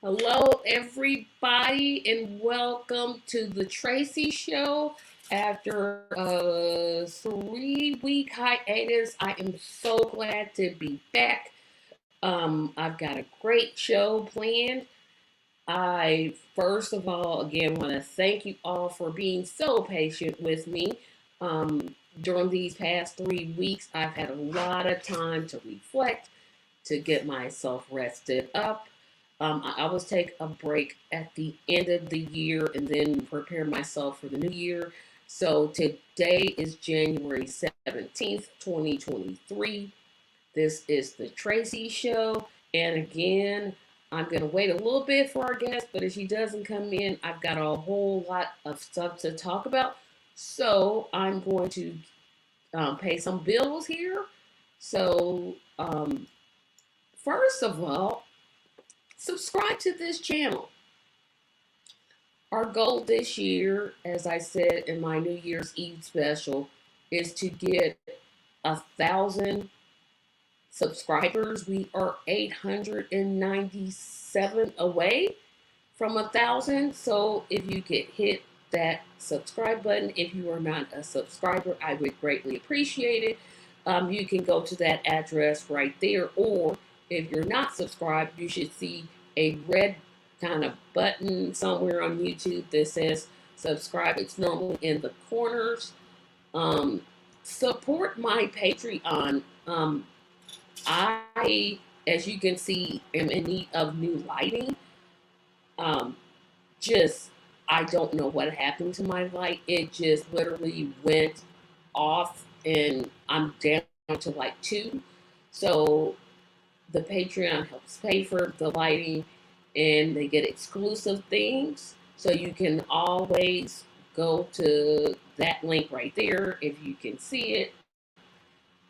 Hello, everybody, and welcome to the Tracy Show. After a 3 week hiatus, I am so glad to be back. I've got a great show planned. I first of all, again, want to thank you all for being so patient with me. During these past 3 weeks, I've had a lot of time to reflect, to get myself rested up. I always take a break at the end of the year and then prepare myself for the new year. So today is January 17th, 2023. This is the Tracy Show. And again, I'm going to wait a little bit for our guest, but if she doesn't come in, I've got a whole lot of stuff to talk about. So I'm going to pay some bills here. So, first of all, subscribe to this channel. Our goal this year, as I said in my New Year's Eve special, is to get 1,000 subscribers. We are 897 away from 1,000. So if you could hit that subscribe button, if you are not a subscriber, I would greatly appreciate it. You can go to that address right there, or if you're not subscribed, you should see a red kind of button somewhere on YouTube that says subscribe. It's normally in the corners. Support my Patreon. I, as you can see, am in need of new lighting. Just, I don't know what happened to my light. It just literally went off, and I'm down to like two. So the Patreon helps pay for the lighting, and they get exclusive things. So you can always go to that link right there if you can see it.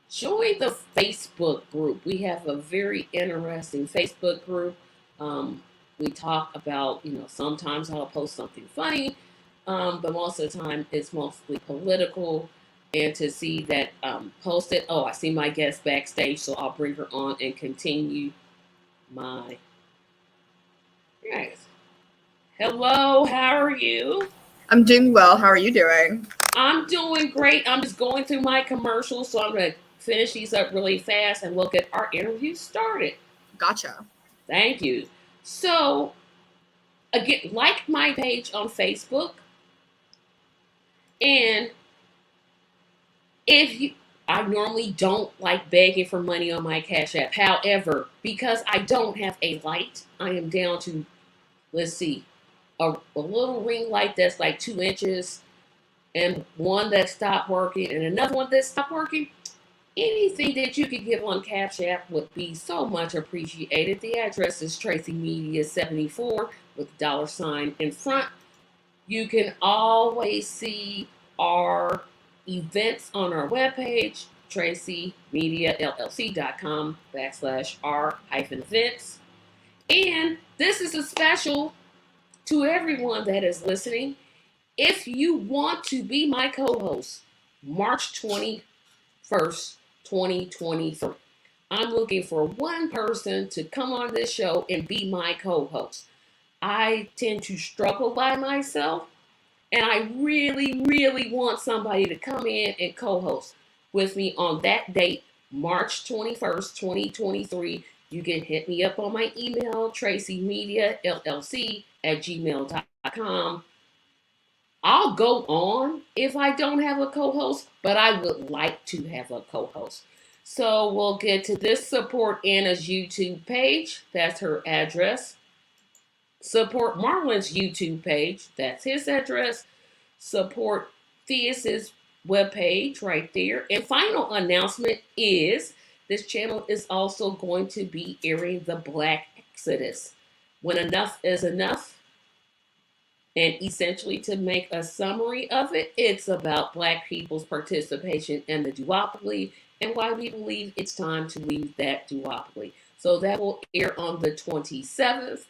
Join the Facebook group. We have a very interesting Facebook group. We talk about, sometimes I'll post something funny, but most of the time it's mostly political. And to see that posted, oh, I see my guest backstage, so I'll bring her on and continue my. Yes. Hello, how are you? I'm doing well. How are you doing? I'm doing great. I'm just going through my commercials, so I'm going to finish these up really fast and we'll get our interview started. Gotcha. Thank you. So, again, like my page on Facebook, and if you, I normally don't like begging for money on my Cash App. However, because I don't have a light, I am down to, let's see, a little ring light that's like 2 inches, and one that stopped working, and another one that stopped working. Anything that you could give on Cash App would be so much appreciated. The address is Tracy Media 74 with $sign in front. You can always see our events on our webpage, tracymediallc.com/r-events. And this is a special to everyone that is listening. If you want to be my co-host, March 21st, 2023. I'm looking for one person to come on this show and be my co-host. I tend to struggle by myself, and I really, really want somebody to come in and co-host with me on that date, March 21st, 2023. You can hit me up on my email, tracymediallc@gmail.com. I'll go on if I don't have a co-host, but I would like to have a co-host. So we'll get to this. Support Anna's YouTube page. That's her address. Support Marlon's YouTube page. That's his address. Support Theus's webpage right there. And final announcement is this channel is also going to be airing the Black Exodus. When enough is enough. And essentially, to make a summary of it, it's about Black people's participation in the duopoly and why we believe it's time to leave that duopoly. So that will air on the 27th.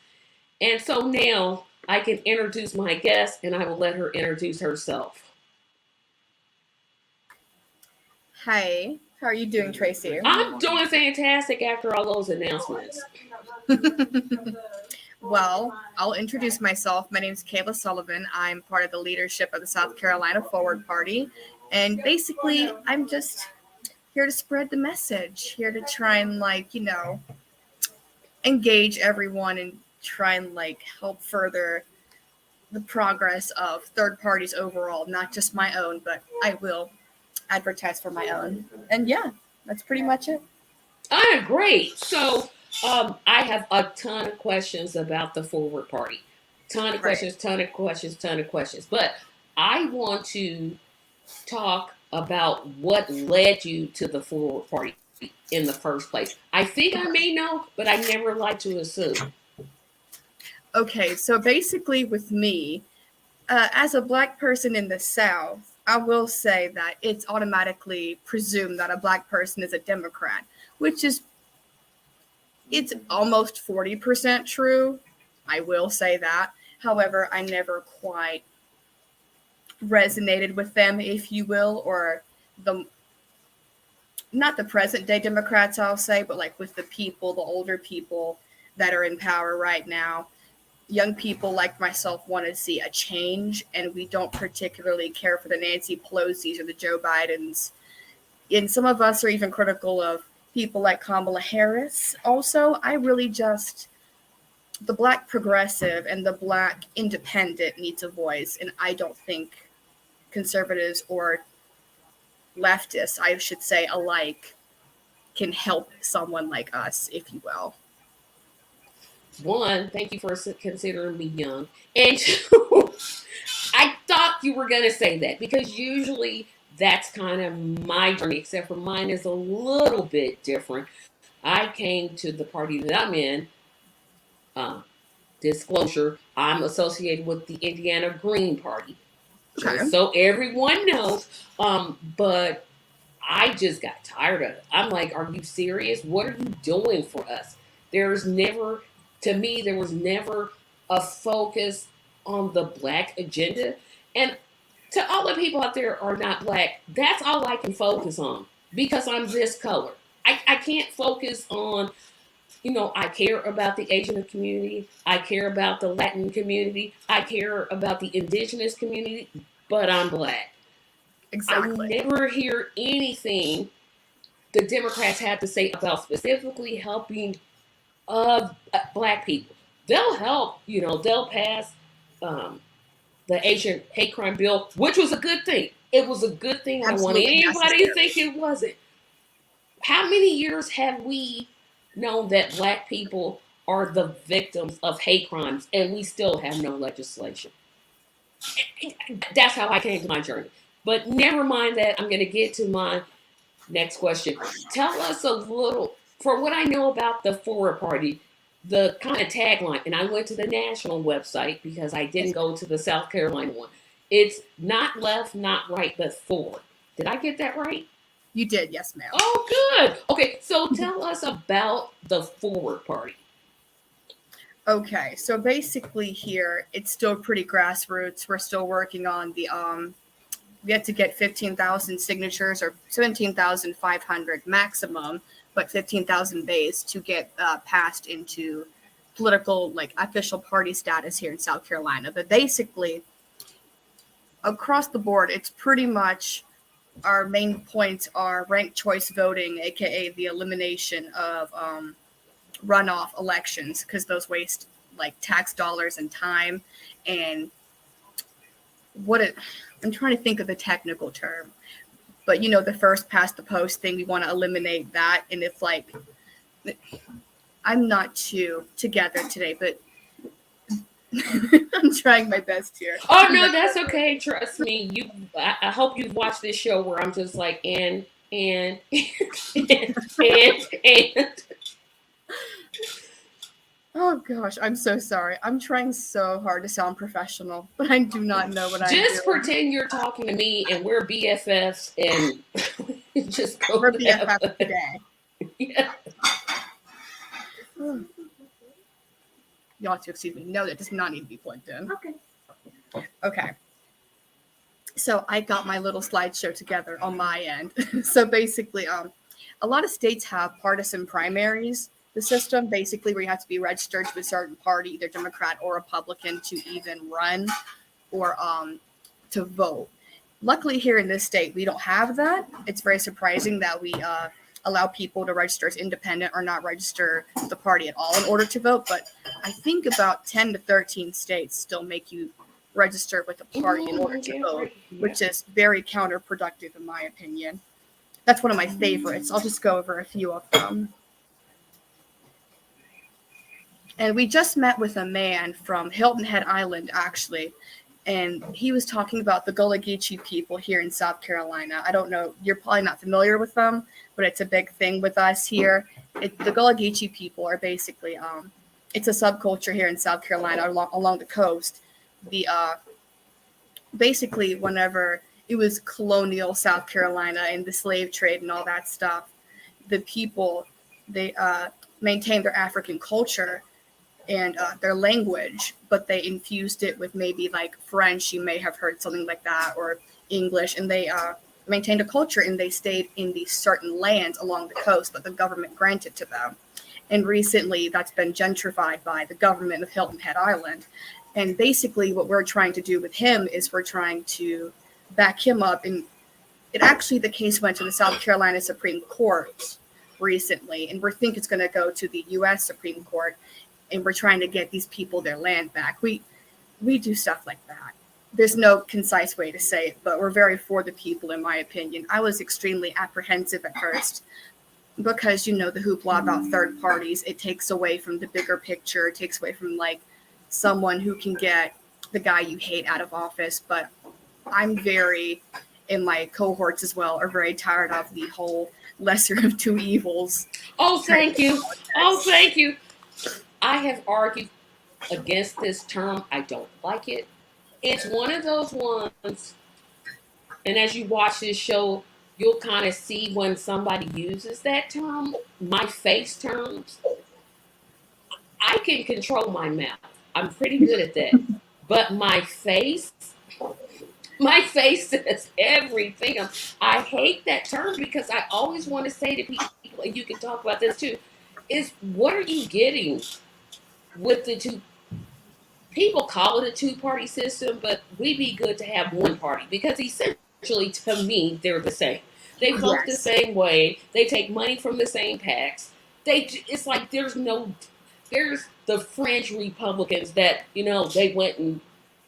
And so now I can introduce my guest, and I will let her introduce herself. Hi. How are you doing, Tracy? I'm doing fantastic after all those announcements. Well, I'll introduce myself. My name is Kayla Sullivan. I'm part of the leadership of the South Carolina Forward Party. And basically, I'm just here to spread the message, here to try and, engage everyone and try and, help further the progress of third parties overall, not just my own, but I will advertise for my own. And yeah, that's pretty much it. Great. So, I have a ton of questions about the Forward Party. Ton of Right. questions, ton of questions, ton of questions. But I want to talk about what led you to the Forward Party in the first place. I think I may know, but I never like to assume. Okay, so basically, with me, as a black person in the South, I will say that it's automatically presumed that a black person is a Democrat, which is it's almost 40% true. I will say that. However, I never quite resonated with them, if you will, or the not the present day Democrats, I'll say, but like with the people, the older people that are in power right now. Young people like myself want to see a change, and we don't particularly care for the Nancy Pelosi's or the Joe Bidens. And some of us are even critical of people like Kamala Harris. Also, I really just the black progressive and the black independent needs a voice, and I don't think conservatives or leftists, I should say, alike, can help someone like us, if you will. One, thank you for considering me young. And two, I thought you were going to say that because usually that's kind of my journey, except for mine is a little bit different. I came to the party that I'm in. Uh, Disclosure, I'm associated with the Indiana Green Party, just Okay. so everyone knows. But I just got tired of it. I'm like, are you serious? What are you doing for us? There's never, to me, there was never a focus on the black agenda. And to all the people out there who are not black, that's all I can focus on because I'm this color. I can't focus on, I care about the Asian community. I care about the Latin community. I care about the indigenous community, but I'm black. I Exactly. never hear anything the Democrats have to say about specifically helping black people. They'll help, they'll pass um, the Asian hate crime bill, which was a good thing. It was a good thing. I don't want Absolutely anybody to necessary. think it wasn't. How many years have we known that black people are the victims of hate crimes and we still have no legislation? That's how I came to my journey. But never mind that. I'm going to get to my next question. Tell us a little, for what I know about the Forward Party, the kind of tagline, and I went to the national website because I didn't go to the South Carolina one. It's not left, not right, but forward. Did I get that right? You did, yes, ma'am. Oh, good. Okay, so tell us about the Forward Party. Okay, so basically here it's still pretty grassroots. We're still working on the we have to get 15,000 signatures or 17,500 maximum, but 15,000 base to get passed into political official party status here in South Carolina. But basically across the board, it's pretty much our main points are ranked choice voting, aka the elimination of runoff elections because those waste tax dollars and time. And I'm trying to think of the technical term, but the first past the post thing, we want to eliminate that. And if I'm not too together today, but I'm trying my best here. Oh no, that's okay. Trust me. I hope you've watched this show where I'm just like and and. Oh gosh, I'm so sorry. I'm trying so hard to sound professional, but I do not know what I'm doing. Just pretend you're talking to me and we're BFFs and just go. We're BFFs today. Yeah. Y'all have to excuse me. No, that does not need to be plugged in. Okay. So I got my little slideshow together on my end. So basically, a lot of states have partisan primaries, the system, basically, where you have to be registered to a certain party, either Democrat or Republican, to even run or to vote. Luckily, here in this state, we don't have that. It's very surprising that we allow people to register as independent or not register the party at all in order to vote. But I think about 10 to 13 states still make you register with a party in order to vote, which is very counterproductive, in my opinion. That's one of my favorites. I'll just go over a few of them. And we just met with a man from Hilton Head Island, actually. And he was talking about the Gullah Geechee people here in South Carolina. I don't know, you're probably not familiar with them, but it's a big thing with us here. The Gullah Geechee people are basically, it's a subculture here in South Carolina along the coast. The basically, whenever it was colonial South Carolina and the slave trade and all that stuff, the people, they maintained their African culture and their language, but they infused it with maybe like French, you may have heard something like that, or English, and they maintained a culture, and they stayed in these certain lands along the coast that the government granted to them. And recently that's been gentrified by the government of Hilton Head Island. And basically what we're trying to do with him is we're trying to back him up. And the case went to the South Carolina Supreme Court recently, and we think it's going to go to the U.S. Supreme Court. And we're trying to get these people their land back. We do stuff like that. There's no concise way to say it, but we're very for the people, in my opinion. I was extremely apprehensive at first because, the hoopla about third parties, it takes away from the bigger picture. It takes away from like someone who can get the guy you hate out of office. But I'm and my cohorts as well, are very tired of the whole lesser of two evils. Oh, thank you. Oh, thank you. I have argued against this term. I don't like it. It's one of those ones, and as you watch this show, you'll kind of see when somebody uses that term, my face terms. I can control my mouth. I'm pretty good at that. But my face says everything. I hate that term because I always want to say to people, and you can talk about this too, is what are you getting with the two? People call it a two-party system, but we'd be good to have one party because essentially, to me, they're the same. They vote the same way. They take money from the same PACs. It's like there's the fringe Republicans that, they went and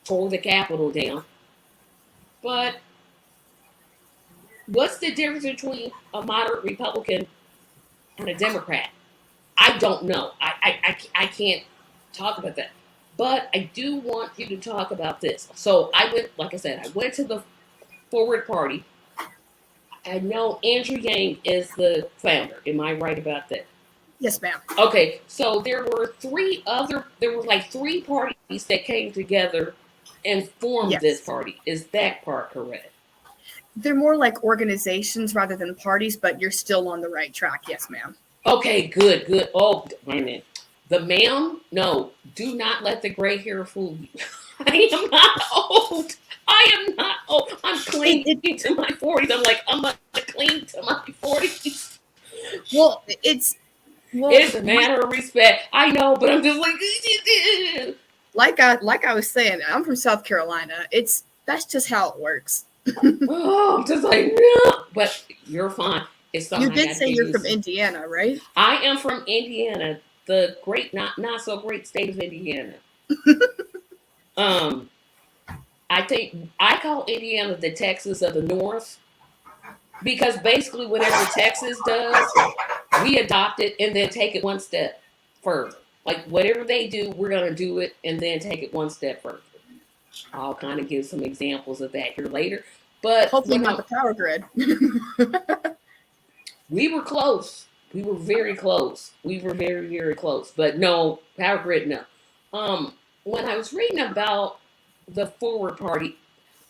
tore the Capitol down. But what's the difference between a moderate Republican and a Democrat? I don't know. I can't talk about that. But I do want you to talk about this. So I went to the Forward Party. I know Andrew Yang is the founder. Am I right about that? Yes, ma'am. Okay, so there were three parties that came together and formed this party. Is that part correct? They're more like organizations rather than parties, but you're still on the right track. Yes, ma'am. Okay, good. Oh, wait a minute. The ma'am? No, do not let the gray hair fool you. I am not old. I'm clinging to my 40s. I'm going to cling to my 40s. Well, it's a matter of respect. I know, but I'm just like I was saying, I'm from South Carolina. That's just how it works. Oh, I'm just like, no. But you're fine. It's you did say you're from Indiana, right? I am from Indiana, the great, not so great state of Indiana. I think I call Indiana the Texas of the North because basically whatever Texas does, we adopt it and then take it one step further. Like whatever they do, we're going to do it and then take it one step further. I'll kind of give some examples of that here later. But hopefully not the power grid. We were close. We were very close. We were very, very close. But no, power grid, no. When I was reading about the Forward Party,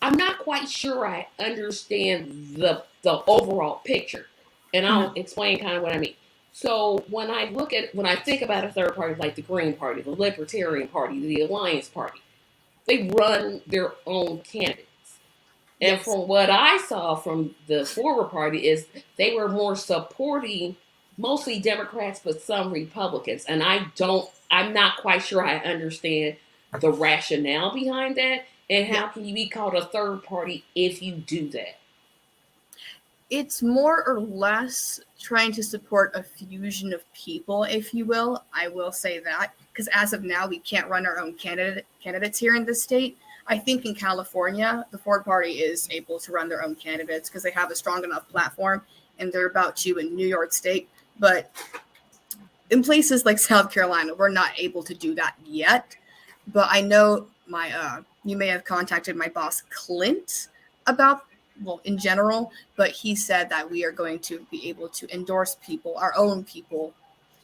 I'm not quite sure I understand the overall picture. And I'll explain kind of what I mean. So when I think about a third party like the Green Party, the Libertarian Party, the Alliance Party, they run their own candidates. And from what I saw from the Forward Party is they were more supporting mostly Democrats, but some Republicans. And I'm not quite sure I understand the rationale behind that. And Yeah. how can you be called a third party if you do that? It's more or less trying to support a fusion of people, if you will. I will say that because as of now, we can't run our own candidates here in the state. I think in California, the Ford Party is able to run their own candidates because they have a strong enough platform, and they're about to in New York State. But in places like South Carolina, we're not able to do that yet. But I know you may have contacted my boss Clint about, well, in general, but he said that we are going to be able to endorse people, our own people,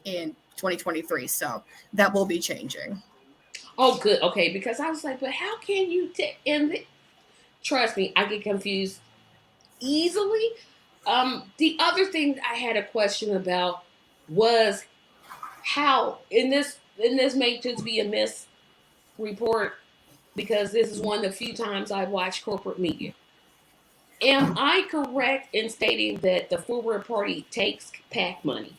in 2023. So that will be changing. Oh, good. Okay, because I was like, but how can you take? And trust me, I get confused easily. The other thing I had a question about was how in this may just be a misreport because this is one of the few times I watch corporate media. Am I correct in stating that the forward party takes PAC money?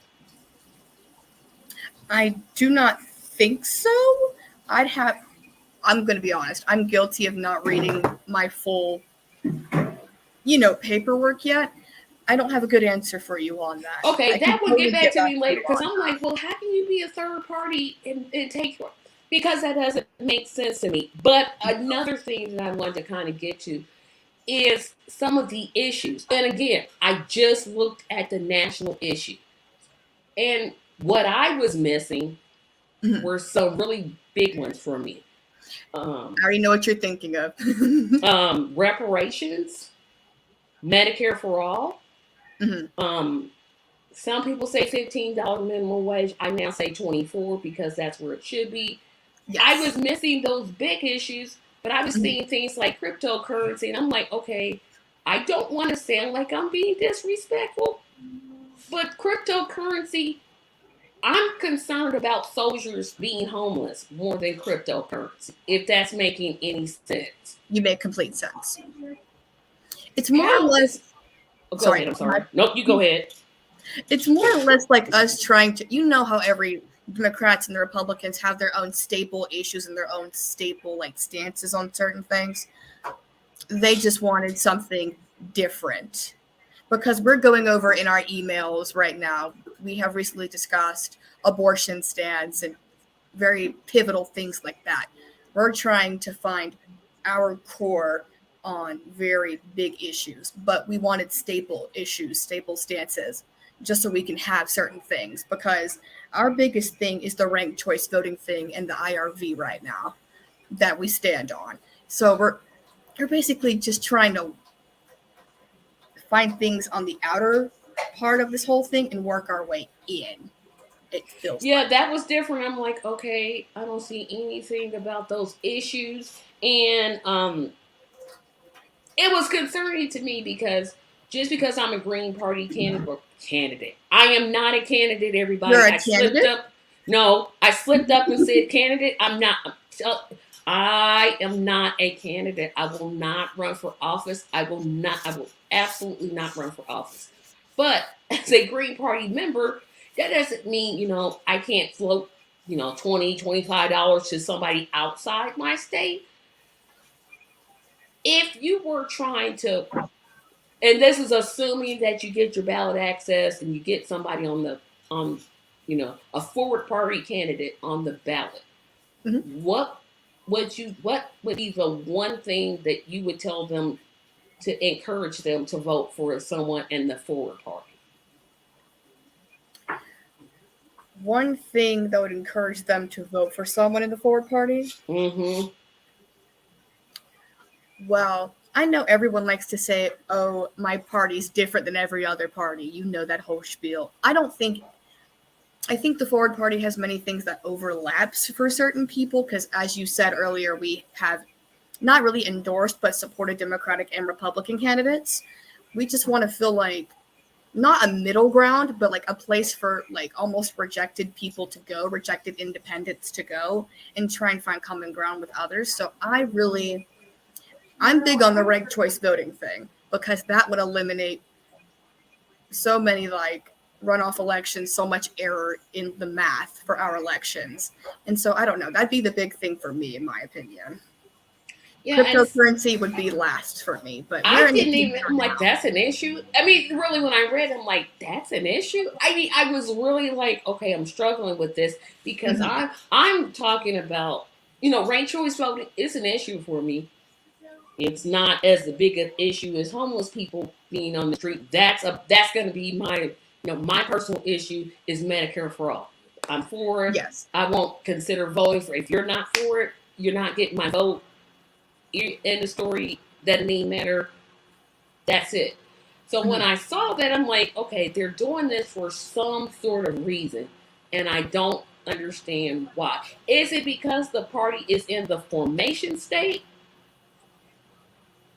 I do not think so. I'd have. I'm going to be honest. I'm guilty of not reading my full, paperwork yet. I don't have a good answer for you on that. Okay, I can that would get totally back get to back me to later you because on I'm like, that. well, how can you be a third party and take because that doesn't make sense to me. But another thing that I wanted to kind of get to is some of the issues. And again, I just looked at the national issue. And what I was missing Mhm. were some really big ones for me. I already know what you're thinking of. Reparations, Medicare for all. Mhm. Um, some people say $15 minimum wage. I now say 24 because that's where it should be. I Yes. was missing those big issues, but I was Mhm. seeing things like cryptocurrency, and I'm like, okay, I don't want to sound like I'm being disrespectful, but cryptocurrency, I'm concerned about soldiers being homeless more than cryptocurrency, if that's making any sense. You make complete sense. It's more or How less, is, oh, go sorry, ahead, I'm sorry. Nope, you go ahead. it's more or less like us trying to, how every Democrats and the Republicans have their own staple issues and their own staple like stances on certain things. They just wanted something different because we're going over in our emails right now. We have recently discussed abortion stance and very pivotal things like that. We're trying to find our core on very big issues, but we wanted staple issues, staple stances, just so we can have certain things because our biggest thing is the ranked choice voting thing and the IRV right now that we stand on. So we're basically just trying to find things on the outer part of this whole thing and work our way in. It feels Yeah, like. that was different. I'm like, okay, I don't see anything about those issues. And it was concerning to me because just because I'm a Green Party candidate, I am not a candidate. You're Everybody, a I slipped candidate. up. No, I slipped up and said candidate. I'm not. I am not a candidate. I will not run for office. I will not. I will absolutely not run for office. But as a Green Party member, that doesn't mean I can't float 20 $25 to somebody outside my state. If you were trying to, and this is assuming that you get your ballot access and you get somebody on a forward party candidate on the ballot, Mhm. what would be the one thing that you would tell them to encourage them to vote for someone in the forward party? One thing that would encourage them to vote for someone in the Forward Party. Mm-hmm. Well, I know everyone likes to say, "Oh, my party's different than every other party." You know that whole spiel. I don't think. I think the Forward Party has many things that overlaps for certain people because, as you said earlier, we have not really endorsed but supported Democratic and Republican candidates. We just want to feel like not a middle ground, but like a place for like almost rejected people to go, rejected independents to go, and try and find common ground with others. So I'm big on the ranked choice voting thing because that would eliminate so many like runoff elections, so much error in the math for our elections. And so I don't know. That'd be the big thing for me, in my opinion. Yeah, and Cryptocurrency would be last for me, but we're I in the didn't even. future I'm like, now. that's an issue. I mean, really, when I read, I'm like, that's an issue. I mean, I was really like, okay, I'm struggling with this because Mhm. I'm talking about, ranked choice voting is an issue for me. It's not as big an issue as homeless people being on the street. That's going to be my personal issue is Medicare for all. I'm for it. Yes. I won't consider voting for it. If you're not for it, you're not getting my vote. End of story. Doesn't even matter. That's it. So when Mhm. I saw that, I'm like, okay, they're doing this for some sort of reason, and I don't understand why. Is it because the party is in the formation state?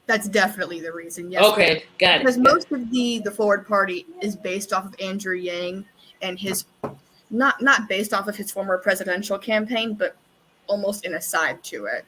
That's definitely the reason. Yes, ma'am. Okay, got it. Because most of the Forward Party is based off of Andrew Yang and his not based off of his former presidential campaign, but almost in a side to it.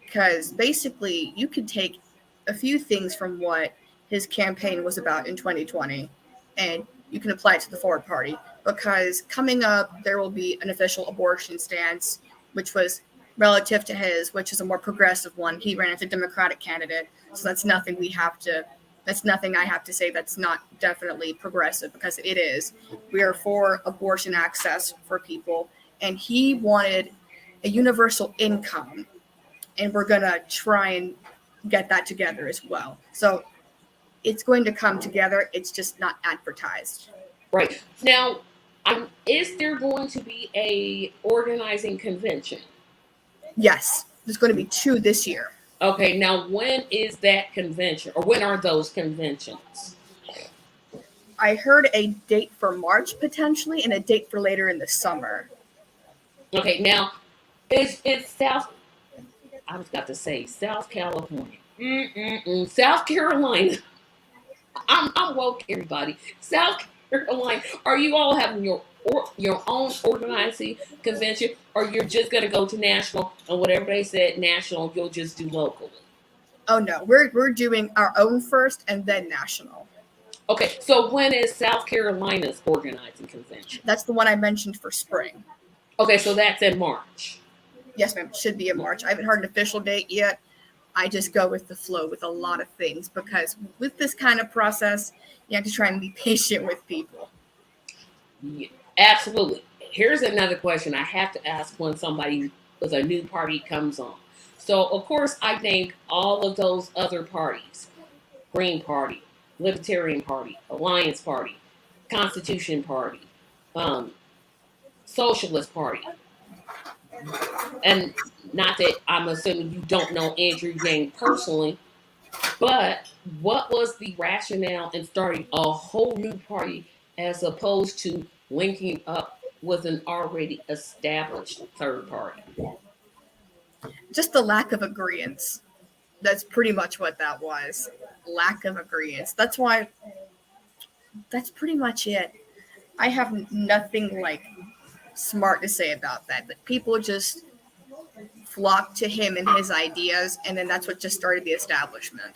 Because basically, you could take a few things from what his campaign was about in 2020, and you can apply it to the Forward Party. Because coming up, there will be an official abortion stance, which was relative to his, which is a more progressive one. He ran as a Democratic candidate, so that's nothing we have to. That's nothing I have to say that's not definitely progressive because it is. We are for abortion access for people, and he wanted a universal income, and we're going to try and get that together as well. So it's going to come together. It's just not advertised. Right now, is there going to be a organizing convention? Yes, there's going to be 2 this year. Okay, now when is that convention, or when are those conventions? I heard a date for March potentially and a date for later in the summer. Okay, now it's South. I was about to say South California. South Carolina. I'm woke, everybody. South Carolina. Are you all having your own organizing convention, or you're just gonna go to national and whatever they said national, you'll just do locally? Oh no, we're doing our own first and then national. Okay, so when is South Carolina's organizing convention? That's the one I mentioned for spring. Okay, so that's in March. Yes, ma'am. Should be in March. I haven't heard an official date yet. I just go with the flow with a lot of things because with this kind of process, you have to try and be patient with people. Yeah, absolutely. Here's another question I have to ask when somebody with a new party comes on. So, of course, I think all of those other parties Green Party, Libertarian Party, Alliance Party, Constitution Party, um, Socialist Party, and not that I'm assuming you don't know Andrew Yang personally, but what was the rationale in starting a whole new party as opposed to linking up with an already established third party? Just the lack of agreements. That's pretty much what that was. Lack of agreements. That's pretty much it. I have nothing like smart to say about that. But people just flocked to him and his ideas, and then that's what just started the establishment.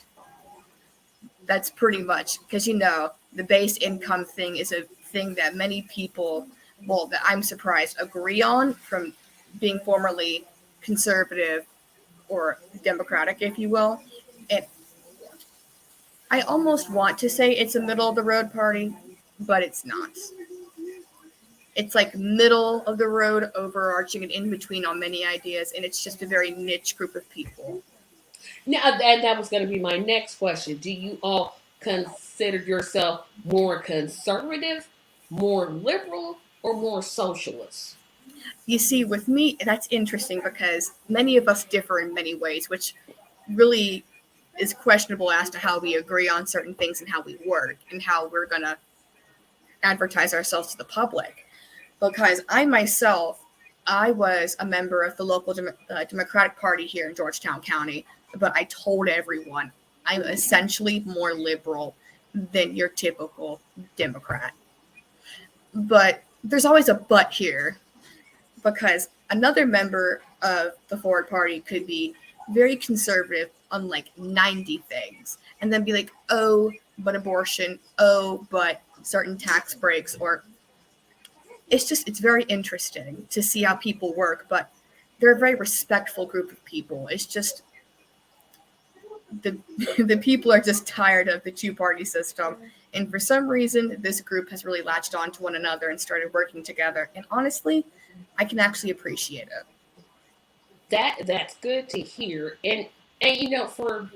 That's pretty much because the base income thing is a thing that many people, well, that I'm surprised agree on from being formerly conservative or democratic, if you will. And I almost want to say it's a middle of the road party, but it's not. It's like middle of the road, overarching and in between on many ideas, and it's just a very niche group of people. Now, that was going to be my next question. Do you all consider yourself more conservative, more liberal, or more socialist? You see, with me, that's interesting because many of us differ in many ways, which really is questionable as to how we agree on certain things and how we work and how we're going to advertise ourselves to the public. Because I myself, I was a member of the local Democratic Party here in Georgetown County, but I told everyone I'm essentially more liberal than your typical Democrat. But there's always a but here because another member of the Forward Party could be very conservative on like 90 things and then be like, oh, but abortion, oh, but certain tax breaks, or it's very interesting to see how people work, but they're a very respectful group of people. It's just the the people are just tired of the two-party system, and for some reason this group has really latched on to one another and started working together, and honestly I can actually appreciate it. That's good to hear. And for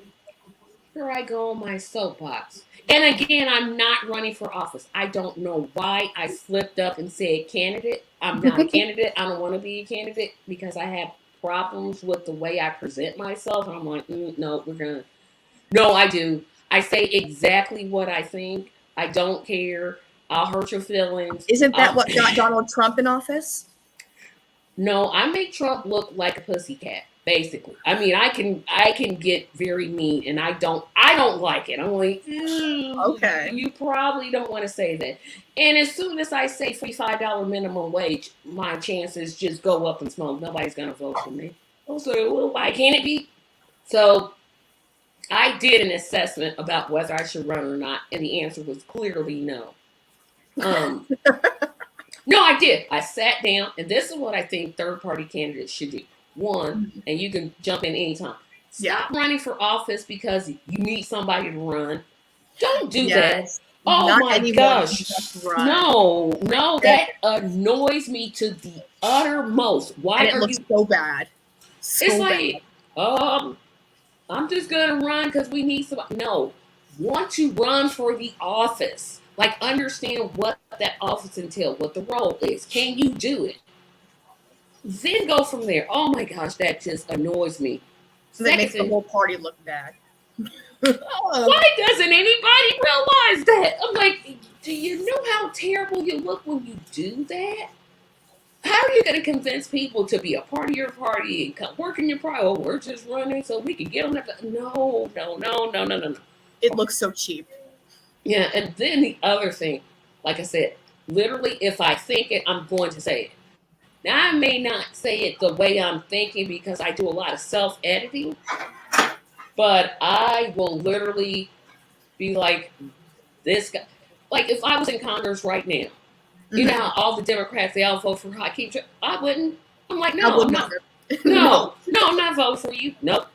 here I go on my soapbox. And again, I'm not running for office. I don't know why I slipped up and said candidate. I'm not a candidate. I don't want to be a candidate because I have problems with the way I present myself. I'm like, no, no, I do. I say exactly what I think. I don't care. I'll hurt your feelings. Isn't that what got Donald Trump in office? No, I make Trump look like a pussycat, basically. I mean, I can get very mean, and I don't like it. I'm like, Okay. you probably don't want to say that. And as soon as I say $45 minimum wage, my chances just go up in smoke. Nobody's gonna vote for me. I'll say, well, why can't it be? So I did an assessment about whether I should run or not, and the answer was clearly no. No, I did. I sat down, and this is what I think third-party candidates should do. One, and you can jump in anytime. Stop running for office because you need somebody to run. Don't do that. Oh Not my gosh. No, that annoys me to the uttermost. Why and it looks so bad. It's like, I'm just gonna run because we need somebody. No, want to run for the office. Like, understand what that office entails, what the role is. Can you do it? Then go from there. Oh my gosh, that just annoys me. That makes the whole party look bad. Why doesn't anybody realize that? I'm like, do you know how terrible you look when you do that? How are you going to convince people to be a part of your party and come work in your party? Oh, we're just running so we can get on that. No. It looks so cheap. Yeah, and then the other thing, like I said, literally, if I think it, I'm going to say it. Now, I may not say it the way I'm thinking because I do a lot of self-editing, but I will literally be like, this guy. Like, if I was in Congress right now, you know how all the Democrats, they all vote for Hakeem? I wouldn't. I'm like, no, I'm not. No, I'm not voting for you. Nope.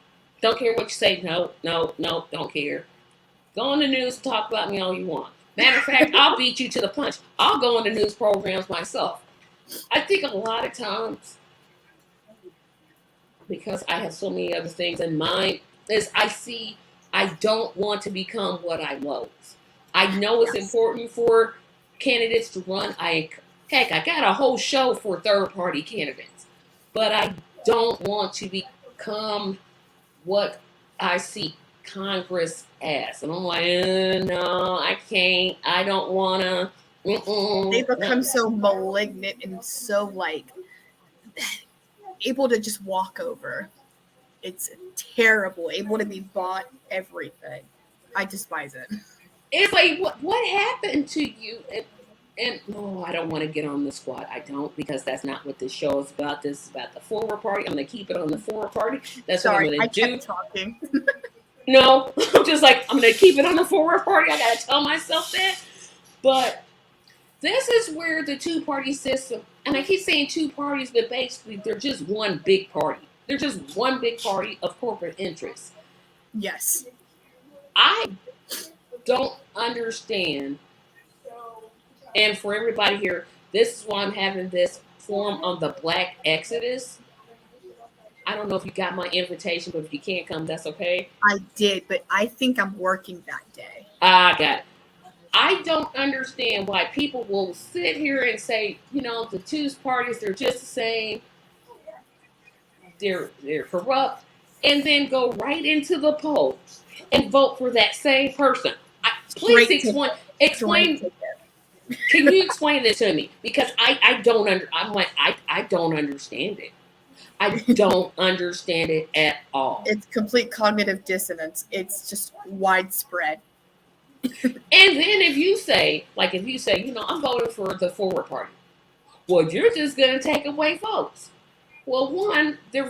Don't care what you say. No, don't care. Go on the news and talk about me all you want. Matter of fact, I'll beat you to the punch. I'll go on the news programs myself. I think a lot of times, because I have so many other things in mind, is I don't want to become what I loathe. I know it's important for candidates to run. I got a whole show for third-party candidates. But I don't want to become what I see Congress as. And I'm like, no, I can't. I don't want to. They become so malignant and so, like, able to just walk over. It's terrible. Able to be bought everything. I despise it. It's like, what happened to you? And no, I don't want to get on the squad. I don't, because that's not what this show is about. This is about the forward party. I'm going to keep it on the forward party. That's what I'm going to do. Kept talking. No, I'm just like, I'm going to keep it on the forward party. I got to tell myself that. But this is where the two-party system, and I keep saying two parties, but basically they're just one big party. They're just one big party of corporate interests. Yes. I don't understand. And for everybody here, this is why I'm having this forum on the Black Exodus. I don't know if you got my invitation, but if you can't come, that's okay. I did, but I think I'm working that day. I got it. I don't understand why people will sit here and say, the two parties, they're just the same. They're corrupt. And then go right into the polls and vote for that same person. Please explain. Can you explain this to me? Because I don't I don't understand it. I don't understand it at all. It's complete cognitive dissonance. It's just widespread. And then if you say, I'm voting for the forward party. Well, you're just going to take away votes. Well, one, my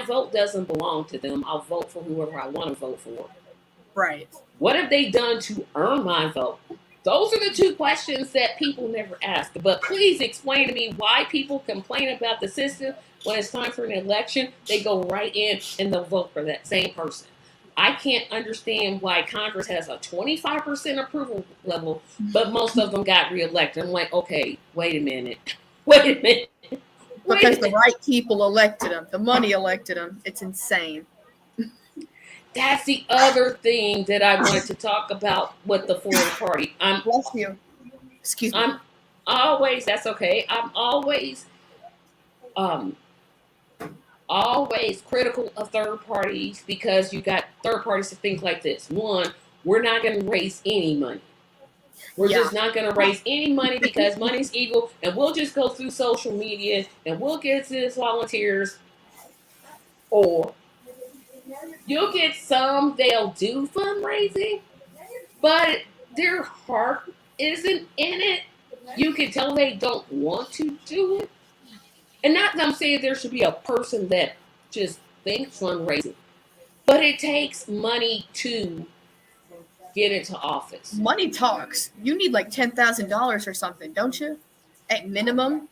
vote doesn't belong to them. I'll vote for whoever I want to vote for. Right. What have they done to earn my vote? Those are the two questions that people never ask. But please explain to me why people complain about the system when it's time for an election. They go right in and they'll vote for that same person. I can't understand why Congress has a 25% approval level, but most of them got reelected. I'm like, okay, wait a minute. Wait a minute. Because the right people elected them. The money elected them. It's insane. That's the other thing that I wanted to talk about with the foreign party. Bless you. Excuse me. I'm always, that's okay. I'm um always critical of third parties because you got third parties to think like this. One, we're not going to raise any money. We're just not going to raise any money because money's evil, and we'll just go through social media and we'll get this volunteers, or you'll get some, they'll do fundraising, but their heart isn't in it. You can tell they don't want to do it. And not that I'm saying there should be a person that just thinks fundraising, but it takes money to get into office. Money talks. You need like $10,000 or something, don't you? At minimum.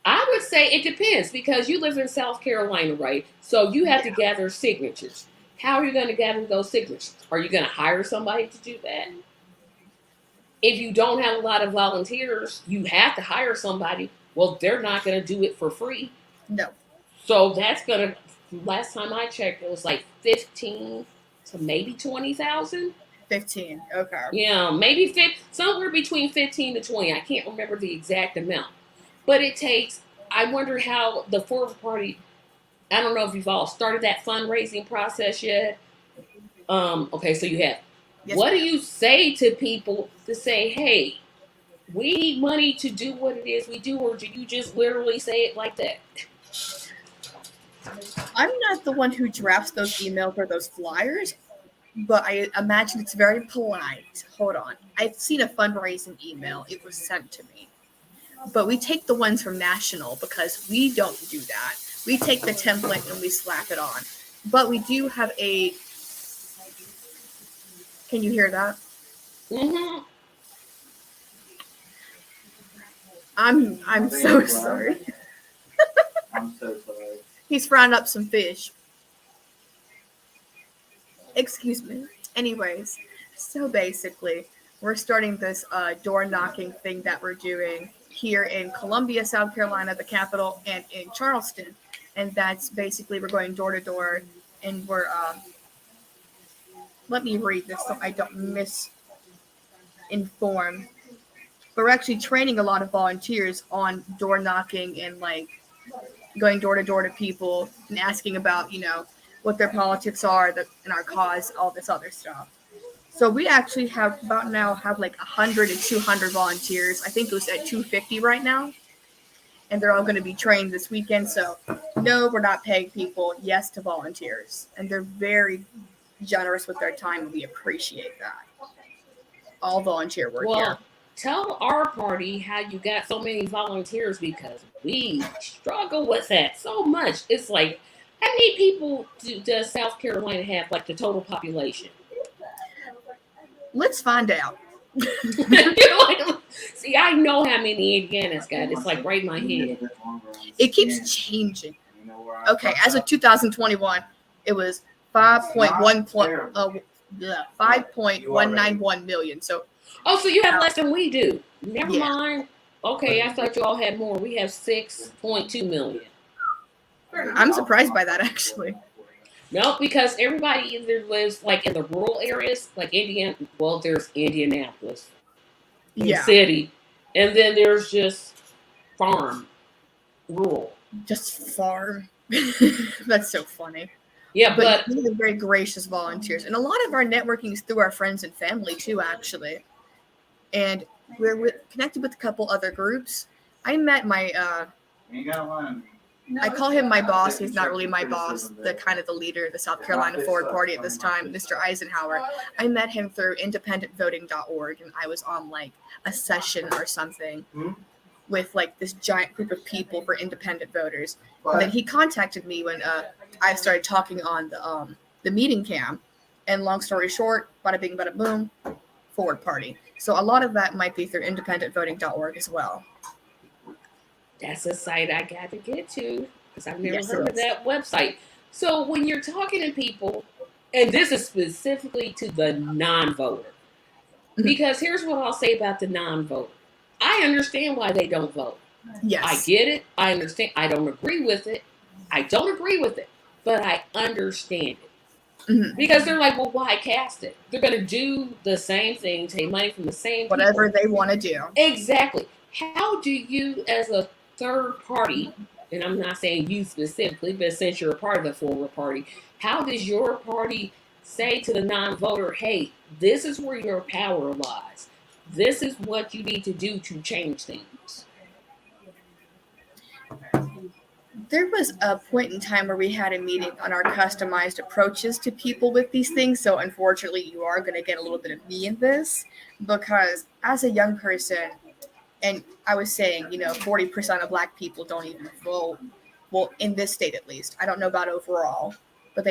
I would say it depends because you live in South Carolina, right? So you have to gather signatures. How are you going to gather those signatures? Are you going to hire somebody to do that? If you don't have a lot of volunteers, you have to hire somebody. Well, they're not going to do it for free. No. So that's going to, last time I checked, it was like 15 to maybe 20,000. 15. Okay. Yeah, maybe somewhere between 15 to 20. I can't remember the exact amount. But it takes, I wonder how the fourth party, I don't know if you've all started that fundraising process yet. Okay, so you have. Yes, what do you say to people to say, hey, we need money to do what it is we do, or do you just literally say it like that? I'm not the one who drafts those emails or those flyers, but I imagine it's very polite. Hold on. I've seen a fundraising email. It was sent to me. But we take the ones from National because we don't do that. We take the template and we slap it on. But we do have a... Can you hear that? Mm-hmm. I'm so sorry. I'm so sorry. He's frying up some fish. Excuse me. Anyways, so basically, we're starting this door knocking thing that we're doing here in Columbia, South Carolina, the capital, and in Charleston. And that's basically we're going door to door, and we're let me read this so I don't misinform. But we're actually training a lot of volunteers on door knocking and like going door to door to people and asking about, what their politics are and our cause, all this other stuff. So we actually have like 100 and 200 volunteers. I think it was at 250 right now. And they're all going to be trained this weekend. So no, we're not paying people. Yes to volunteers. And they're very generous with their time, and we appreciate that. All volunteer work here. Tell our party how you got so many volunteers because we struggle with that so much. It's like, how many people does South Carolina have, like the total population? Let's find out. See, I know how many Indiana's got. It's like right in my head. It keeps changing. Okay, as of 2021, it was 5.191 million. So. Oh, so you have less than we do. Never mind. Okay, I thought you all had more. We have 6.2 million. I'm surprised by that, actually. No, because everybody either lives like in the rural areas, like Indiana. Well, there's Indianapolis, city, and then there's just farm, rural. Just farm. That's so funny. Yeah, but we are very gracious volunteers, and a lot of our networking is through our friends and family too, actually. And we're connected with a couple other groups. I met my I call him my boss. He's not really my boss. The kind of the leader of the South Carolina Forward Party at this time, Mr. Eisenhower. I met him through independentvoting.org, and I was on like a session or something with like this giant group of people for independent voters. And then he contacted me when I started talking on the meeting cam. And long story short, bada bing, bada boom, Forward Party. So a lot of that might be through independentvoting.org as well. That's a site I got to get to because I've never Yes, heard it of is. that website. So when you're talking to people, and this is specifically to the non-voter, because here's what I'll say about the non-voter. I understand why they don't vote. Yes. I get it. I understand. I don't agree with it. But I understand it. Because they're like, well, why cast it? They're going to do the same thing, take money from the same Whatever people. they want to do. Exactly. How do you, as a third party, and I'm not saying you specifically, but since you're a part of the Forward Party, how does your party say to the non-voter, hey, this is where your power lies. This is what you need to do to change things? There was a point in time where we had a meeting on our customized approaches to people with these things. So unfortunately, you are going to get a little bit of me in this because as a young person, and I was saying, 40% of Black people don't even vote. Well, in this state at least. I don't know about overall, but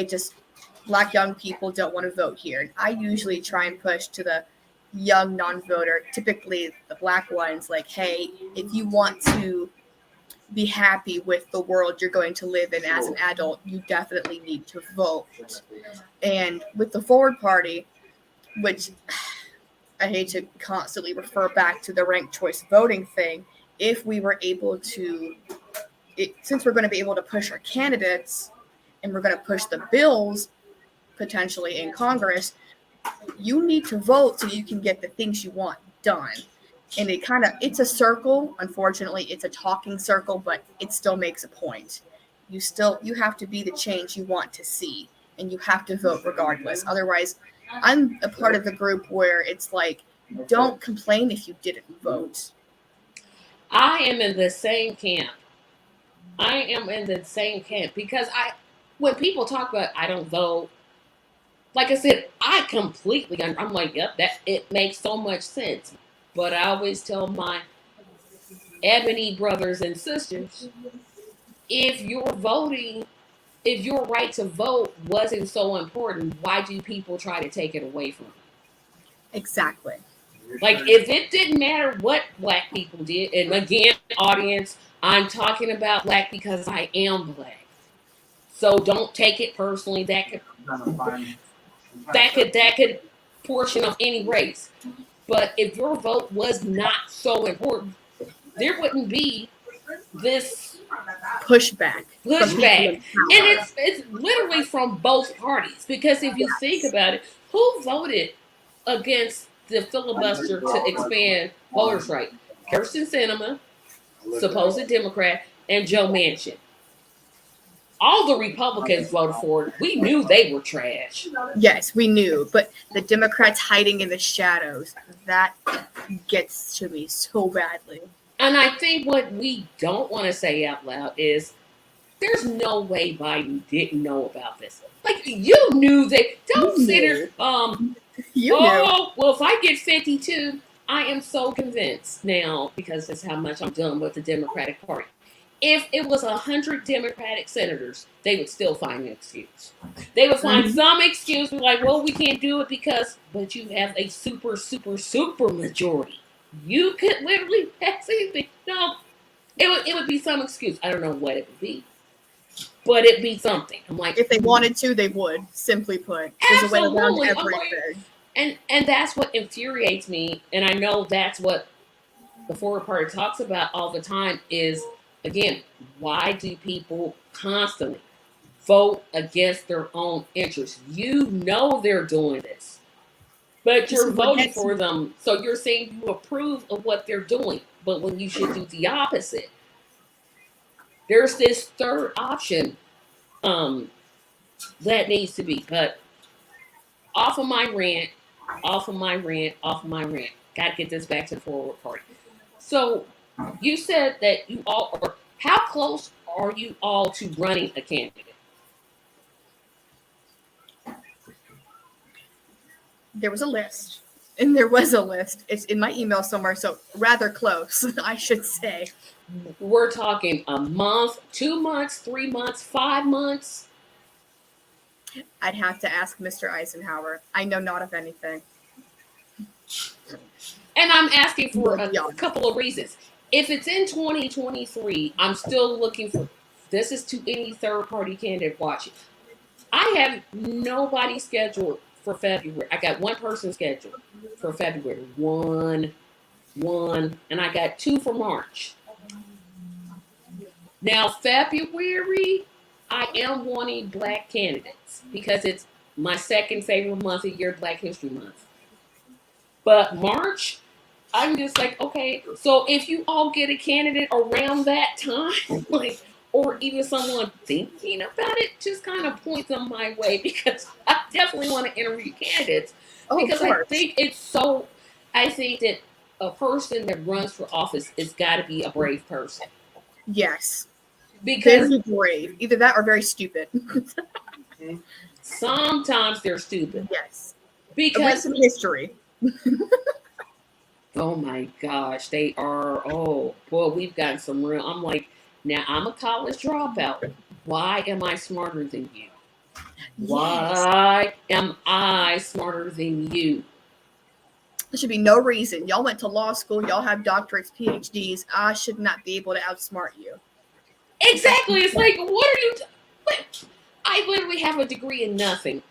Black young people don't want to vote here. And I usually try and push to the young non-voter, typically the Black ones, like, hey, if you want to be happy with the world you're going to live in as an adult, you definitely need to vote. And with the Forward Party, which I hate to constantly refer back to the ranked choice voting thing, if we were able to, since we're going to be able to push our candidates and we're going to push the bills potentially in Congress, you need to vote so you can get the things you want done. And it's a circle. Unfortunately, it's a talking circle, but it still makes a point. You have to be the change you want to see, and you have to vote regardless. Otherwise, I'm a part of the group where it's like, don't complain if you didn't vote. I am in the same camp. Because when people talk about I don't vote, like I said, I completely, I'm like, yep, it makes so much sense. But I always tell my ebony brothers and sisters, if your right to vote wasn't so important, why do people try to take it away from you? Exactly. Like, if it didn't matter what Black people did, and again, audience, I'm talking about Black because I am Black. So don't take it personally. That could portion of any race. But if your vote was not so important, there wouldn't be this pushback. And it's literally from both parties. Because if you think about it, who voted against the filibuster to expand voters' right? Kirsten Sinema, supposed Democrat, and Joe Manchin. All the Republicans voted for it. We knew they were trash. Yes, we knew. But the Democrats hiding in the shadows, that gets to me so badly. And I think what we don't want to say out loud is there's no way Biden didn't know about this. Like, you knew that. Don't sit there. You knew. Well, if I get 52, I am so convinced now, because that's how much I'm done with the Democratic Party. If it was 100 Democratic senators, they would still find an excuse. They would find some excuse, like, well, we can't do it but you have a super, super, super majority. You could literally pass anything. No, it would be some excuse. I don't know what it would be, but it'd be something. I'm like, if they wanted to, they would. Simply put, there's a way around everything. And that's what infuriates me. And I know that's what the Forward Party talks about all the time is, again, why do people constantly vote against their own interests? You know they're doing this, but you're voting for them. So you're saying you approve of what they're doing, but when you should do the opposite. There's this third option that needs to be. But off of my rant. Got to get this back to the Forward Party. So you said that you all are, how close are you all to running a candidate? There was a list. And there was a list. It's in my email somewhere, so rather close, I should say. We're talking a month, 2 months, 3 months, 5 months? I'd have to ask Mr. Eisenhower. I know not of anything. And I'm asking for a couple of reasons. If it's in 2023, I'm still looking for, this is to any third party candidate watching. I have nobody scheduled for February. I got one person scheduled for February. One, and I got 2 for March. Now, February, I am wanting black candidates because it's my second favorite month of year, Black History Month. But March, I'm just like, okay, so if you all get a candidate around that time, like, or even someone thinking about it, just kind of point them my way because I definitely want to interview candidates because I think I think that a person that runs for office has got to be a brave person. Yes. Because very brave. Either that or very stupid. Sometimes they're stupid. Yes. Because some history. Oh my gosh, they are. Oh, boy, we've gotten some real. I'm like, now I'm a college dropout. Why am I smarter than you? Why am I smarter than you? There should be no reason. Y'all went to law school. Y'all have doctorates, PhDs. I should not be able to outsmart you. Exactly. It's like, what are you? I literally have a degree in nothing.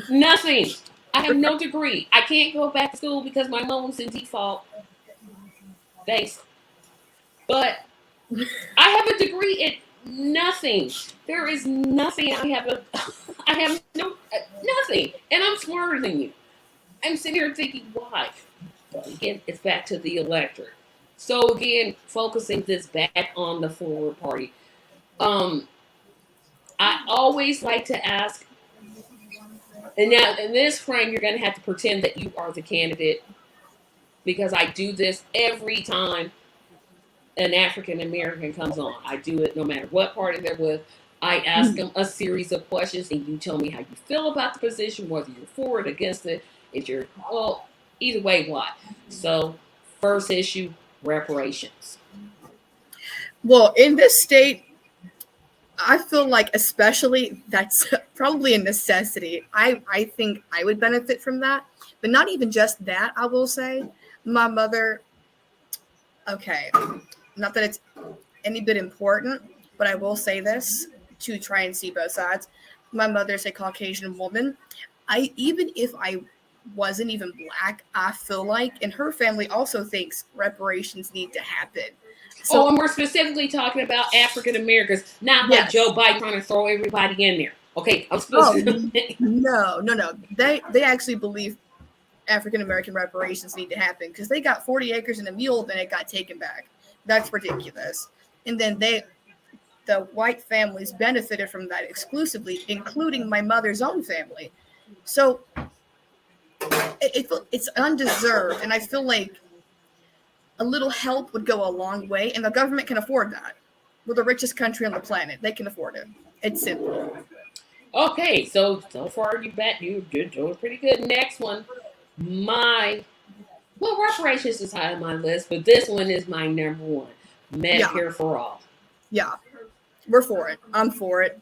Nothing. I have no degree. I can't go back to school because my loan's in default. Thanks. But I have a degree in nothing. There is nothing. I have nothing. And I'm smarter than you. I'm sitting here thinking, why? But again, it's back to the electorate. So again, focusing this back on the forward party. I always like to ask, and now in this frame, you're going to have to pretend that you are the candidate because I do this every time an African American comes on. I do it no matter what party they're with. I ask them a series of questions, and you tell me how you feel about the position, whether you're for it, against it. If you're, well, either way, why? So, first issue, reparations. Well, in this state, I feel like especially that's probably a necessity. I think I would benefit from that, but not even just that. I will say my mother, okay, not that it's any bit important, but I will say this to try and see both sides. My mother's a Caucasian woman. Even if I wasn't even black, I feel like, and her family also thinks reparations need to happen. So, and we're specifically talking about African Americans, not like Joe Biden trying to throw everybody in there. Okay, I'm supposed to. No. They actually believe African American reparations need to happen because they got 40 acres and a mule, then it got taken back. That's ridiculous. And then the white families benefited from that exclusively, including my mother's own family. So it's undeserved, and I feel like a little help would go a long way, and the government can afford that. We're the richest country on the planet. They can afford it. It's simple. Okay, so far you're doing pretty good. Next one, reparations is high on my list, but this one is my number one. Medicare for all. Yeah, we're for it. I'm for it.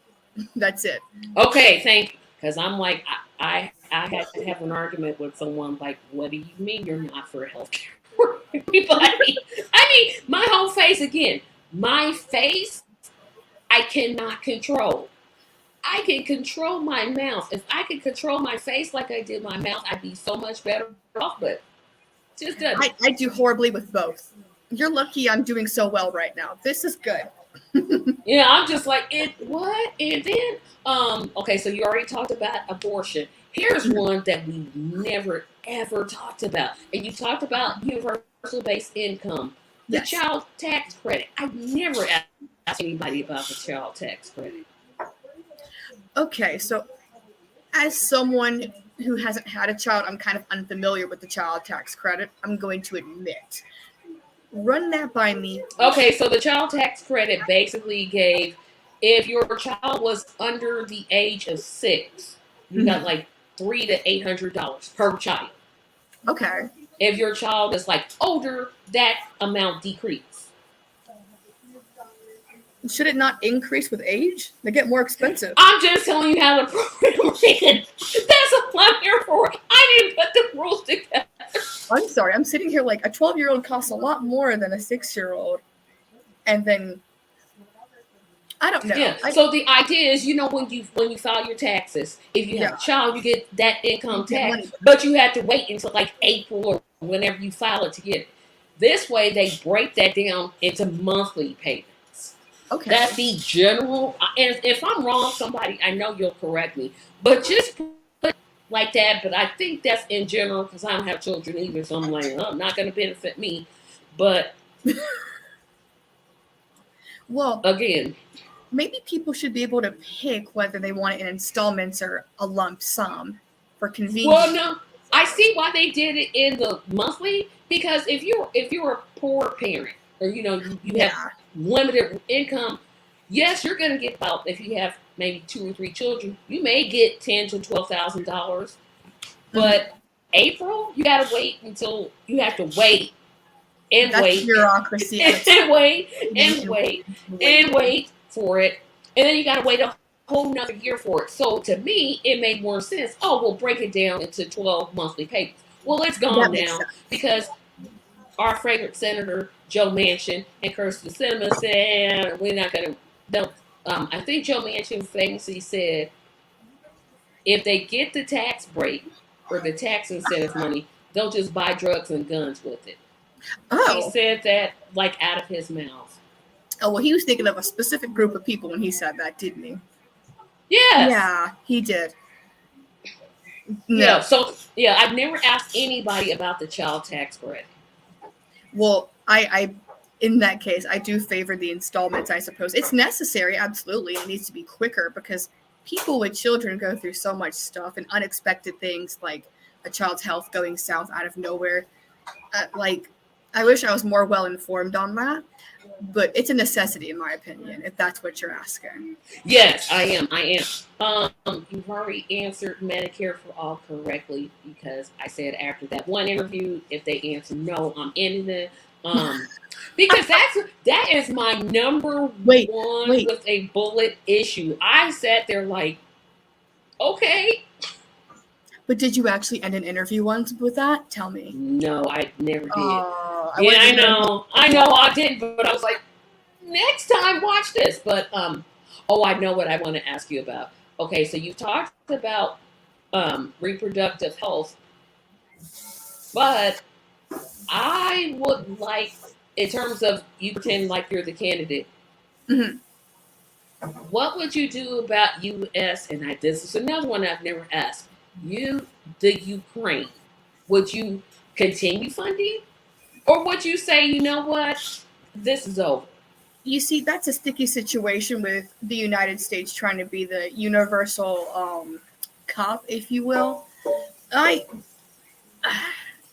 That's it. Okay, thank you. Because I'm like, I had to have an argument with someone like, what do you mean you're not for healthcare? Everybody. I mean, my whole face again. My face, I cannot control. I can control my mouth. If I could control my face like I did my mouth, I'd be so much better off. But just doesn't. I do horribly with both. You're lucky I'm doing so well right now. This is good. Yeah, I'm just like it. What? And then, okay, so you already talked about abortion. Here's one that we never ever talked about, and you talked about universal basic income, the child tax credit. I've never asked anybody about the child tax credit. Okay, so as someone who hasn't had a child, I'm kind of unfamiliar with the child tax credit. I'm going to admit. Run that by me. Okay, so the child tax credit basically gave, if your child was under the age of 6, you got like $300 to $800 per child. Okay. If your child is like older, that amount decreases. Should it not increase with age? They get more expensive. I'm just telling you how the program is. That's what I'm here for. I didn't put the rules together. I'm sorry. I'm sitting here like a 12-year-old costs a lot more than a 6-year-old. And then I don't know. Yeah. So the idea is, when you file your taxes, if you have Yeah. a child, you get that income You get money tax, back. but you have to wait until like April or whenever you file it to get it. This way, they break that down into monthly payments. Okay. That's the general. And if I'm wrong, somebody I know you'll correct me. But just put it like that. But I think that's in general because I don't have children either, so I'm like, oh, not going to benefit me. But Well, again, maybe people should be able to pick whether they want it in installments or a lump sum for convenience. well, no, I see why they did it in the monthly because if you're a poor parent or you have Yeah. limited income, yes, you're going to get about if you have maybe 2 or 3 children, you may get $10,000 to $12,000. But April, you got to wait until you have to wait and That's wait bureaucracy. and wait for it, and then you got to wait a whole nother year for it. So to me, it made more sense. Oh, we'll break it down into 12 monthly payments. Well, it's gone That makes now sense. because our favorite senator Joe Manchin and Kirsten Sinema said we're not going to. I think Joe Manchin famously said if they get the tax break or the tax incentive money, they'll just buy drugs and guns with it. He Oh. said that like out of his mouth. Oh, well, he was thinking of a specific group of people when he said that, didn't he? Yes. Yeah, he did. No. Yeah. So I've never asked anybody about the child tax credit. Well, I in that case, I do favor the installments, I suppose. It's necessary, absolutely. It needs to be quicker because people with children go through so much stuff and unexpected things like a child's health going south out of nowhere. I wish I was more well informed on that, but it's a necessity in my opinion, if that's what you're asking. Yes, I am. You've already answered Medicare for All correctly because I said after that one interview, if they answer no, I'm ending it. Because that is my number one with a bullet issue. I sat there like, okay. But did you actually end an interview once with that? Tell me. No, I never did. I know I didn't, but I was like, next time watch this. But I know what I want to ask you about. Okay, so you talked about reproductive health, but I would like, in terms of you pretend like you're the candidate, Mm-hmm. what would you do about U.S. and this is another one I've never asked you, the Ukraine? Would you continue funding, or would you say, you know what, this is over? You see, that's a sticky situation with the United States trying to be the universal cop, if you will.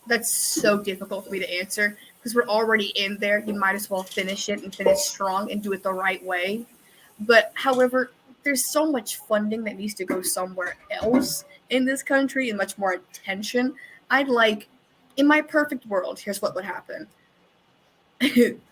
That's so difficult for me to answer because we're already in there. You might as well finish it and finish strong and do it the right way. But however, there's so much funding that needs to go somewhere else in this country and much more attention. In my perfect world, here's what would happen.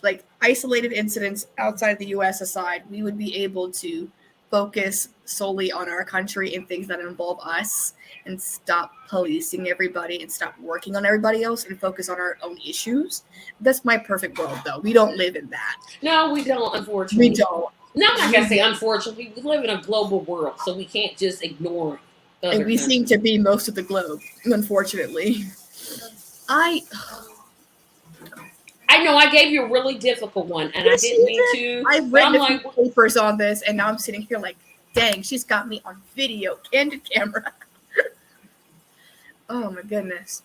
Like isolated incidents outside the US aside, we would be able to focus solely on our country and things that involve us and stop policing everybody and stop working on everybody else and focus on our own issues. That's my perfect world, though. We don't live in that. No, we don't, unfortunately. We don't. No, I'm not going to say unfortunately. We live in a global world, so we can't just ignore it. And we seem to be most of the globe, unfortunately. I know I gave you a really difficult one, and I didn't mean to. I've written a few papers on this, and now I'm sitting here like, dang, she's got me on video, candid camera. Oh my goodness.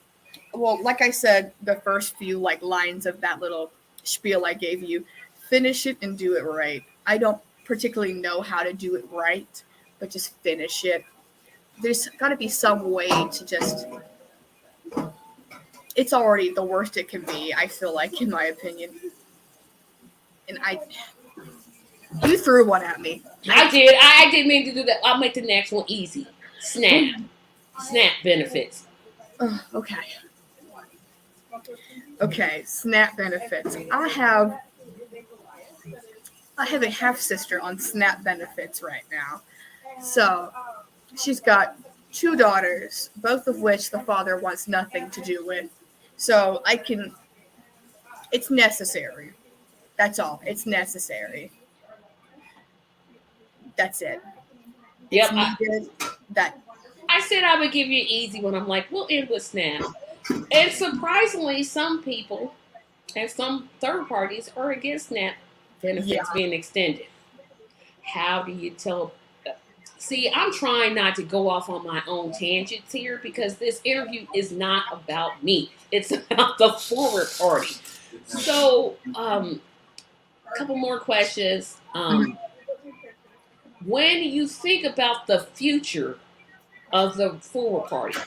Well, like I said, the first few lines of that little spiel I gave you, finish it and do it right. I don't particularly know how to do it right, but just finish it. There's got to be some way to just. It's already the worst it can be, I feel like, in my opinion. And you threw one at me. I did. I didn't mean to do that. I'll make the next one easy. SNAP benefits. Okay. Okay, SNAP benefits. I have a half sister on SNAP benefits right now. So she's got 2 daughters, both of which the father wants nothing to do with. So it's necessary. That's all. It's necessary. That's it. It's Yep. needed. I said I would give you an easy one. I'm like, we'll end with SNAP. And surprisingly, some people and some third parties are against SNAP benefits being extended. How do you tell? See, I'm trying not to go off on my own tangents here because this interview is not about me. It's about the Forward Party. So, a couple more questions. When you think about the future of the Forward Party,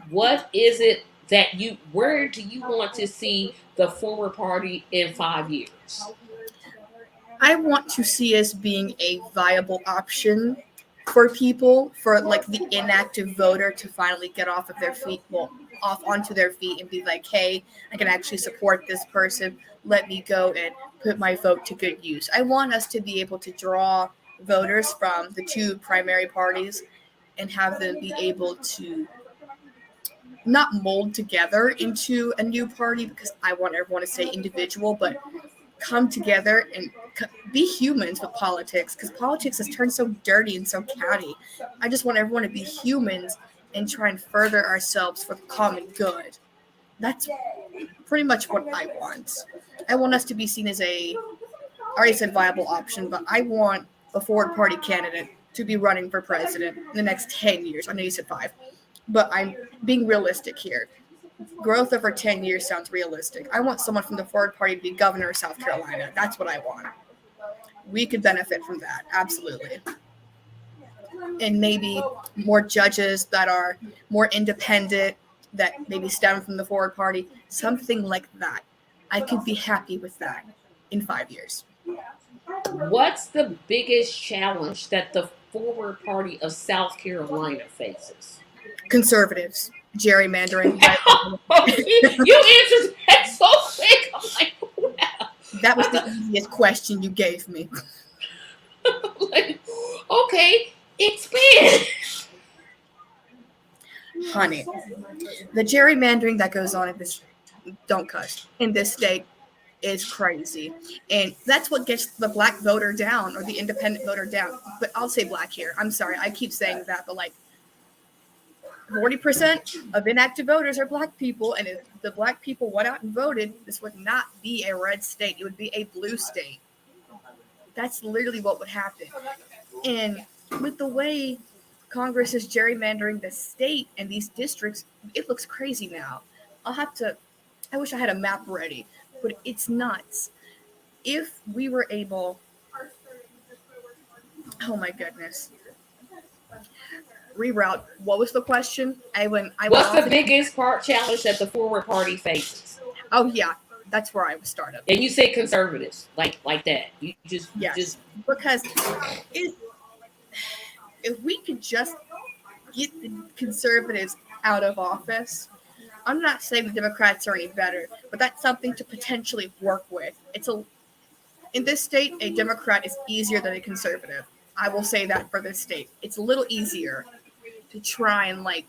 what is it that where do you want to see the Forward Party in 5 years? I want to see us being a viable option for people, for like the inactive voter to finally get off of their feet, off onto their feet and be like, hey, I can actually support this person. Let me go and put my vote to good use. I want us to be able to draw voters from the two primary parties and have them be able to not mold together into a new party, because I want everyone to stay individual, but come together and be humans with politics, because politics has turned so dirty and so catty. I just want everyone to be humans and try and further ourselves for the common good. That's pretty much what I want. I want us to be seen as I already said viable option, but I want a Forward Party candidate to be running for president in the next 10 years. I know you said 5, but I'm being realistic here. Growth over 10 years sounds realistic. I want someone from the Forward Party to be governor of South Carolina. That's what I want. We could benefit from that, absolutely. And maybe more judges that are more independent, that maybe stem from the Forward Party, something like that. I could be happy with that in 5 years. What's the biggest challenge that the Forward Party of South Carolina faces? Conservatives, gerrymandering. You answered that so quick. I'm like, wow. That was the easiest question you gave me. Like, okay, expand. Honey, the gerrymandering that goes on in this state is crazy. And that's what gets the black voter down, or the independent voter down. But I'll say black here. I'm sorry, I keep saying that, but like 40% of inactive voters are black people, and if the black people went out and voted, this would not be a red state. It would be a blue state. That's literally what would happen. And with the way Congress is gerrymandering the state and these districts, it looks crazy now. I wish I had a map ready, but it's nuts. If we were able, oh my goodness, reroute. What was the question? What's the biggest challenge that the Forward Party faces? Oh yeah, that's where I would start up. And you say conservatives, like that. You just because if we could just get the conservatives out of office, I'm not saying the Democrats are any better, but that's something to potentially work with. In this state, a Democrat is easier than a conservative. I will say that for this state. It's a little easier to try and like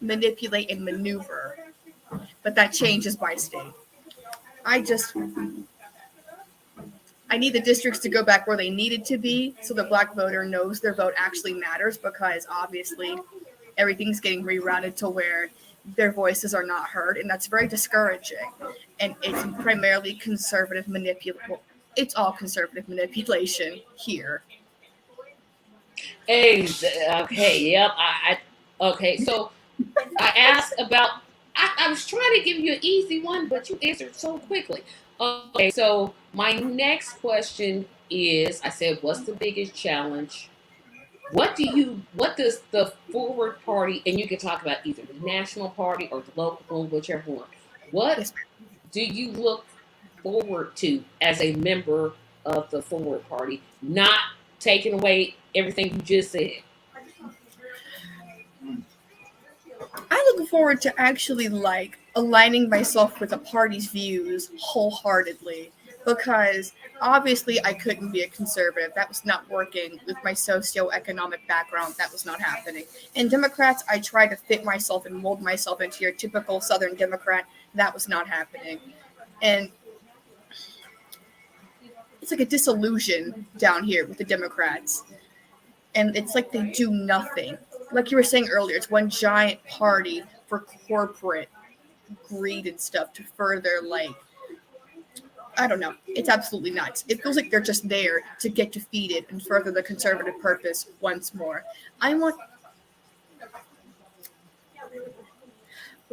manipulate and maneuver, but that changes by state. I need the districts to go back where they needed to be, so the black voter knows their vote actually matters, because obviously everything's getting rerouted to where their voices are not heard, and that's very discouraging. And it's primarily conservative manipulation. It's all conservative manipulation here. Okay, yep. Okay, so I asked about. I was trying to give you an easy one, but you answered so quickly. Okay, so my next question is: I said, what's the biggest challenge? What does the Forward Party, and you can talk about either the national party or the local one, whichever one. What do you look forward to as a member of the Forward Party? Not taking away everything you just said. I look forward to actually like aligning myself with the party's views wholeheartedly, because obviously I couldn't be a conservative. That was not working with my socioeconomic background. That was not happening. And Democrats, I try to fit myself and mold myself into your typical Southern Democrat. that was not happening. And it's like a disillusion down here with the Democrats. And it's like they do nothing. Like you were saying earlier, it's one giant party for corporate greed and stuff to further, like, I don't know. It's absolutely nuts. It feels like they're just there to get defeated and further the conservative purpose once more. I want.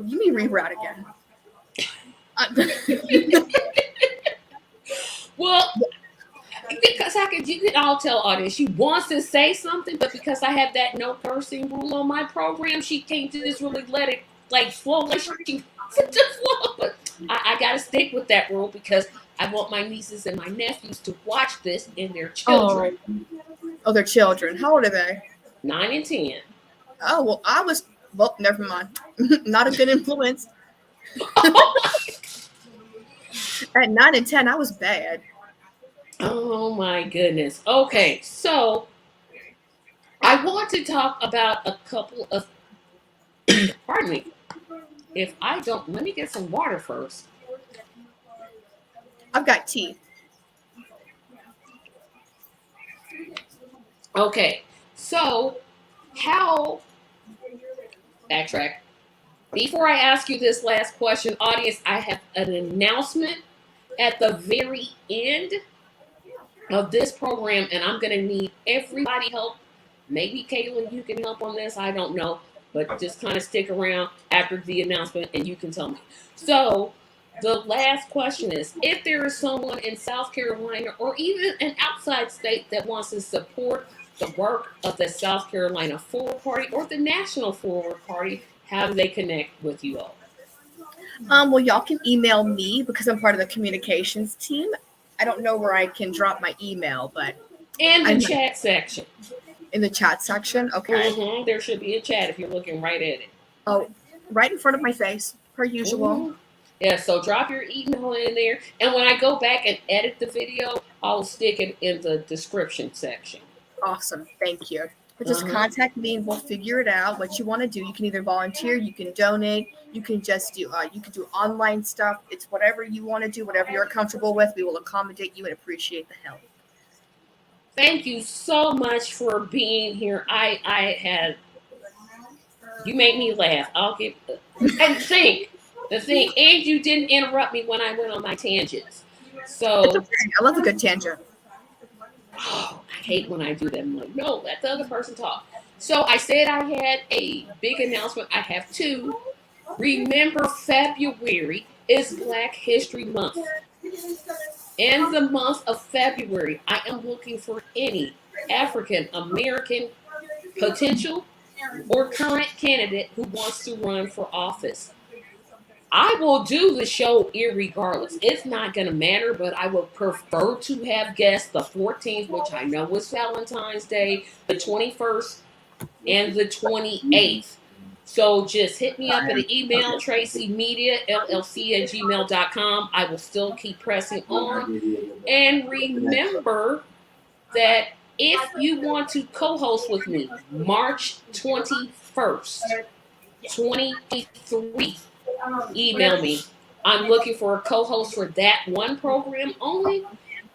You mean reroute again? Well, because you can all tell audience she wants to say something, but because I have that no cursing rule on my program, she can't just really let it like flow like she wants to flow. But I got to stick with that rule because I want my nieces and my nephews to watch this and their children. Oh, their children. How old are they? 9 and 10. Oh, well, never mind. Not a good influence. At 9 and 10, I was bad. Oh my goodness. Okay, so I want to talk about a couple of pardon me. If I don't, let me get some water first. I've got tea. Okay, so backtrack. Before I ask you this last question, audience, I have an announcement at the very end of this program, and I'm going to need everybody help. Maybe Kayla, you can help on this. I don't know, but just kind of stick around after the announcement, and you can tell me. So the last question is, if there is someone in South Carolina or even an outside state that wants to support the work of the South Carolina Forward Party or the National Forward Party, how do they connect with you all? Well, y'all can email me because I'm part of the communications team. I don't know where I can drop my email, but in the chat section. In the chat section, okay. Mm-hmm. There should be a chat if you're looking right at it. Oh, right in front of my face, per usual. Mm-hmm. Yeah, so drop your email in there, and when I go back and edit the video, I'll stick it in the description section. Awesome, thank you. But just contact me and we'll figure it out. What you want to do, you can either volunteer, you can donate, you can just do online stuff. It's whatever you want to do, whatever you're comfortable with. We will accommodate you and appreciate the help. Thank you so much for being here. You made me laugh. And you didn't interrupt me when I went on my tangents. So it's okay. I love a good tangent. Oh, I hate when I do that. I'm like, no, let the other person talk. So I said I had a big announcement. I have two. Remember, February is Black History Month. In the month of February, I am looking for any African American potential or current candidate who wants to run for office. I will do the show irregardless. It's not going to matter, but I would prefer to have guests the 14th, which I know is Valentine's Day, the 21st, and the 28th. So just hit me up at the email, tracymediallc@gmail.com. I will still keep pressing on. And remember that if you want to co-host with me, March 21st, 2023, email me. I'm looking for a co-host for that one program only,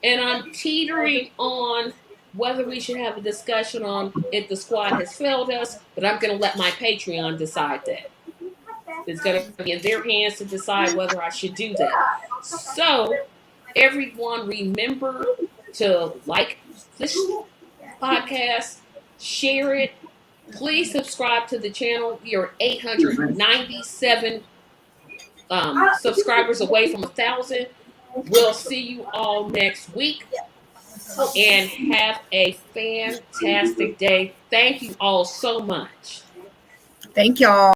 and I'm teetering on whether we should have a discussion on if the squad has failed us, but I'm going to let my Patreon decide that. It's going to be in their hands to decide whether I should do that. So, everyone remember to like this podcast, share it. Please subscribe to the channel. We are 897 subscribers away from 1,000. We'll see you all next week and have a fantastic day. Thank you all so much. Thank y'all.